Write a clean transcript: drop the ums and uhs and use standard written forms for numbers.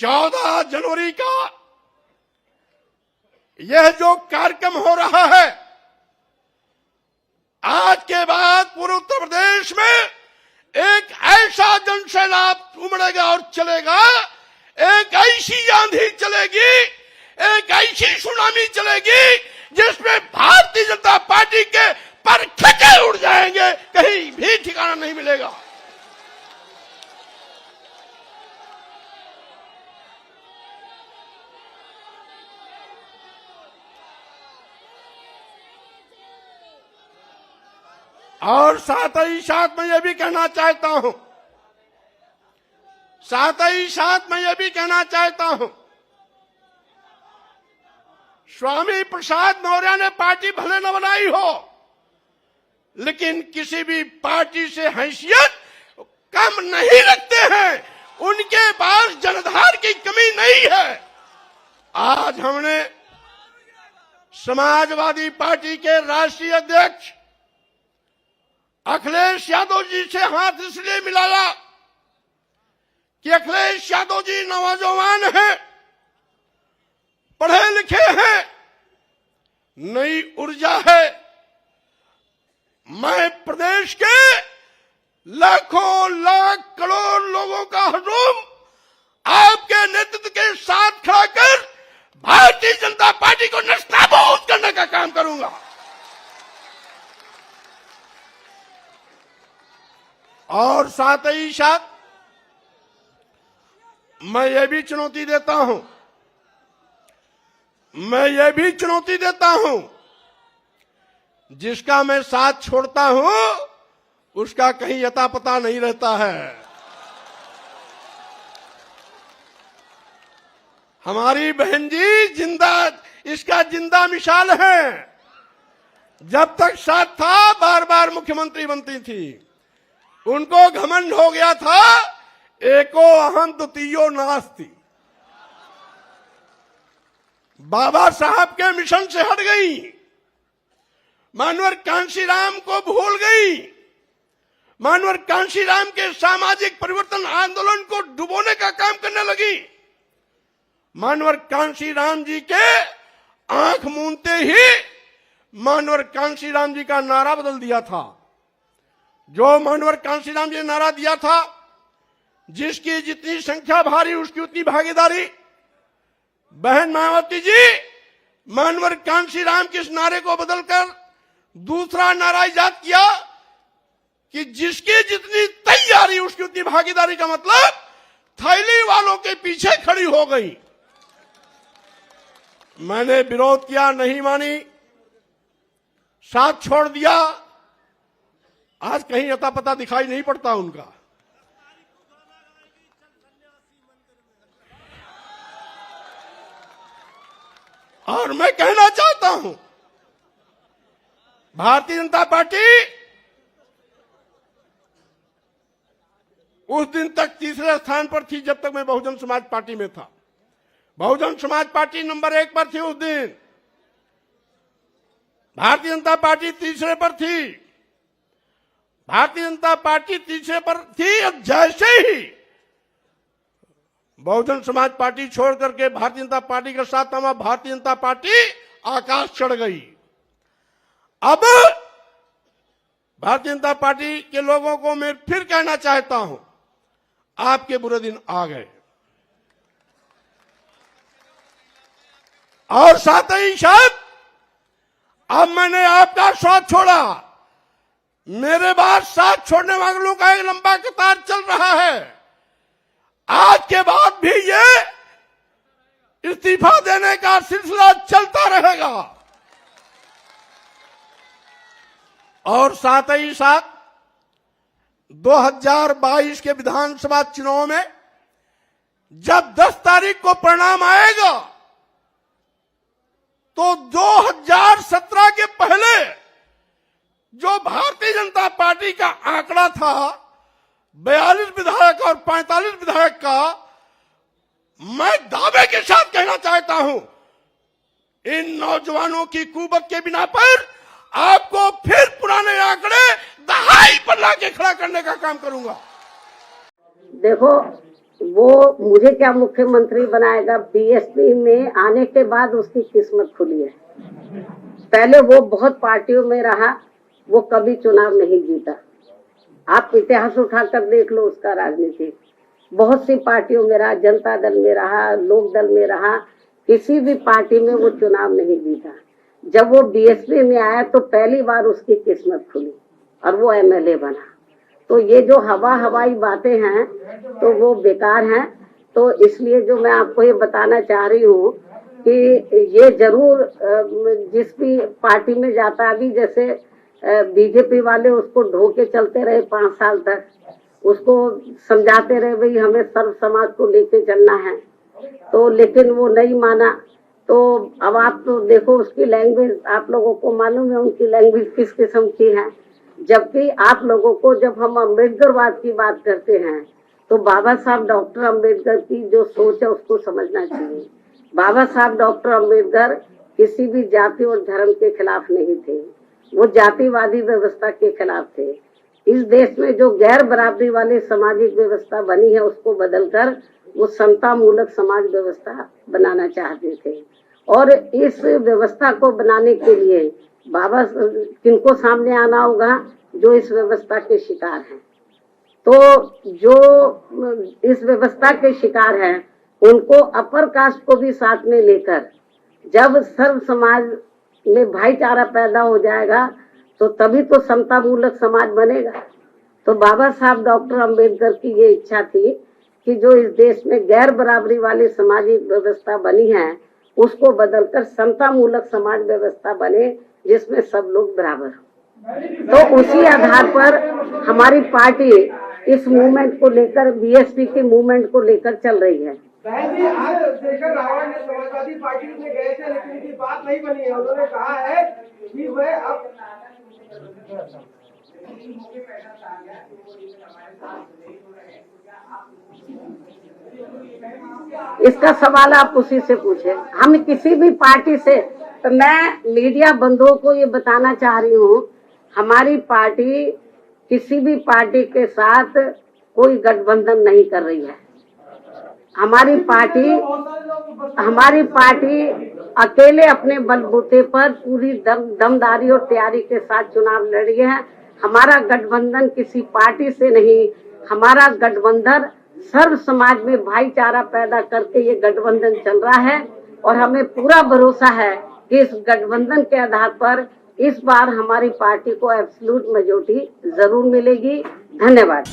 14 जनवरी का यह जो कार्यक्रम हो रहा है, आज के बाद पूरे उत्तर प्रदेश में एक ऐसा जनसैलाब उमड़ेगा और चलेगा, एक ऐसी आंधी चलेगी, एक ऐसी सुनामी चलेगी जिसमें भारतीय जनता पार्टी के पर खचे उड़ जाएंगे, कहीं भी ठिकाना नहीं मिलेगा। और साथ ही साथ मैं ये भी कहना चाहता हूं, स्वामी प्रसाद मौर्य ने पार्टी भले न बनाई हो, लेकिन किसी भी पार्टी से हैसियत कम नहीं रखते हैं। उनके पास जनधार की कमी नहीं है। आज हमने समाजवादी पार्टी के राष्ट्रीय अध्यक्ष अखिलेश यादव जी से हाथ इसलिए मिलाया कि अखिलेश यादव जी नौजवान हैं, पढ़े लिखे हैं, नई ऊर्जा है। मैं प्रदेश के लाखों लाख करोड़ लोगों का हुजूम आपके नेतृत्व के साथ खड़ा कर भारतीय जनता पार्टी को नस्ताबूद करने का काम करूंगा। और साथ ही साथ मैं ये भी चुनौती देता हूं, जिसका मैं साथ छोड़ता हूं उसका कहीं अता पता नहीं रहता है। हमारी बहन जी इसका जिंदा मिसाल है। जब तक साथ था बार बार मुख्यमंत्री बनती थी, उनको घमंड हो गया था, एको अहम द्वितीयो नास्ति। बाबा साहब के मिशन से हट गई, मानवर कांशीराम को भूल गई, मानवर कांशीराम के सामाजिक परिवर्तन आंदोलन को डुबोने का काम करने लगी। मानवर कांशीराम जी के आंख मूंदते ही मानवर कांशीराम जी का नारा बदल दिया था। जो मानवर कांशीराम जी ने नारा दिया था, जिसकी जितनी संख्या भारी उसकी उतनी भागीदारी। बहन मायावती जी, मानवर कांशीराम के इस नारे को बदलकर दूसरा नारा इजाद किया कि जिसकी जितनी तैयारी उसकी उतनी भागीदारी। का मतलब थैली वालों के पीछे खड़ी हो गई। मैंने विरोध किया, नहीं मानी, साथ छोड़ दिया। आज कहीं अता पता दिखाई नहीं पड़ता उनका। और मैं कहना चाहता हूं, भारतीय जनता पार्टी उस दिन तक तीसरे स्थान पर थी जब तक मैं बहुजन समाज पार्टी में था। बहुजन समाज पार्टी नंबर 1 पर थी उस दिन, भारतीय जनता पार्टी तीसरे पर थी। भारतीय जनता पार्टी तीसरे पर थी। अब जैसे ही बहुजन समाज पार्टी छोड़ करके भारतीय जनता पार्टी के साथ हमारा भारतीय जनता पार्टी आकाश चढ़ गई। अब भारतीय जनता पार्टी के लोगों को मैं फिर कहना चाहता हूं, आपके बुरे दिन आ गए। और साथ ही साथ अब मैंने आपका साथ छोड़ा। मेरे बाद साथ छोड़ने वालों का एक लंबा कतार चल रहा है। आज के बाद भी ये इस्तीफा देने का सिलसिला चलता रहेगा। और साथ ही साथ 2022 के विधानसभा चुनाव में जब 10 तारीख को परिणाम आएगा, तो 2017 के पहले जो भारतीय जनता पार्टी का आंकड़ा था 42 विधायक और 45 विधायक का, मैं दावे के साथ कहना चाहता हूं, इन नौजवानों की कुवत के बिना पर आपको फिर पुराने आंकड़े दहाई पर लाके खड़ा करने का काम करूंगा। देखो, वो मुझे क्या मुख्यमंत्री बनाएगा। बीएसपी में आने के बाद उसकी किस्मत खुली है। पहले वो बहुत पार्टियों में रहा, वो कभी चुनाव नहीं जीता। आप इतिहास उठाकर देख लो उसका राजनीति। बहुत सी पार्टियों में रहा, जनता दल में रहा, लोक दल में रहा, किसी भी पार्टी में वो चुनाव नहीं जीता। जब वो बीएसपी में आया तो पहली बार उसकी किस्मत खुली और वो एमएलए बना। तो ये जो हवाई बातें हैं तो वो बेकार हैं। तो इसलिए जो मैं आपको ये बताना चाह रही हूँ कि ये जरूर जिस भी पार्टी में जाता, अभी जैसे बीजेपी वाले उसको ढो के चलते रहे 5 साल तक, उसको समझाते रहे भाई हमें सर्व समाज को लेके चलना है, तो लेकिन वो नहीं माना। तो अब आप तो देखो उसकी लैंग्वेज, आप लोगों को मालूम है उनकी लैंग्वेज किस किस्म की है। जबकि आप लोगों को जब हम अम्बेडकरवाद की बात करते हैं तो बाबा साहब डॉक्टर अम्बेडकर की जो सोच है उसको समझना चाहिए। बाबा साहब डॉक्टर अम्बेडकर किसी भी जाति और धर्म के खिलाफ नहीं थे, वो जातिवादी व्यवस्था के खिलाफ थे। इस देश में जो गैर बराबरी वाली सामाजिक व्यवस्था बनी है उसको बदलकर वो समता मूलक समाज व्यवस्था बनाना चाहते थे। और इस व्यवस्था को बनाने के लिए बाबा किनको सामने आना होगा, जो इस व्यवस्था के शिकार हैं। तो जो इस व्यवस्था के शिकार हैं उनको अपर कास्ट को भी साथ में लेकर जब सर्व समाज में भाईचारा पैदा हो जाएगा तो तभी तो समता मूलक समाज बनेगा। तो बाबा साहब डॉक्टर अम्बेडकर की ये इच्छा थी कि जो इस देश में गैर बराबरी वाली सामाजिक व्यवस्था बनी है उसको बदलकर समता मूलक समाज व्यवस्था बने जिसमें सब लोग बराबर हो। तो उसी आधार पर हमारी पार्टी इस मूवमेंट को लेकर, बीएसपी के मूवमेंट को लेकर चल रही है। आज शेखर रावण ने समाजवादी पार्टी में गए थे लेकिन उनकी बात नहीं बनी है। उन्होंने कहा है कि वह अब इसका सवाल आप उसी से पूछे। हम किसी भी पार्टी से, तो मैं मीडिया बंधुओं को ये बताना चाह रही हूँ, हमारी पार्टी किसी भी पार्टी के साथ कोई गठबंधन नहीं कर रही है। हमारी पार्टी अकेले अपने बलबूते पर पूरी दमदारी और तैयारी के साथ चुनाव लड़ रही है। हमारा गठबंधन किसी पार्टी से नहीं, हमारा गठबंधन सर्व समाज में भाईचारा पैदा करके ये गठबंधन चल रहा है। और हमें पूरा भरोसा है कि इस गठबंधन के आधार पर इस बार हमारी पार्टी को एब्सोल्यूट मेजॉरिटी जरूर मिलेगी। धन्यवाद।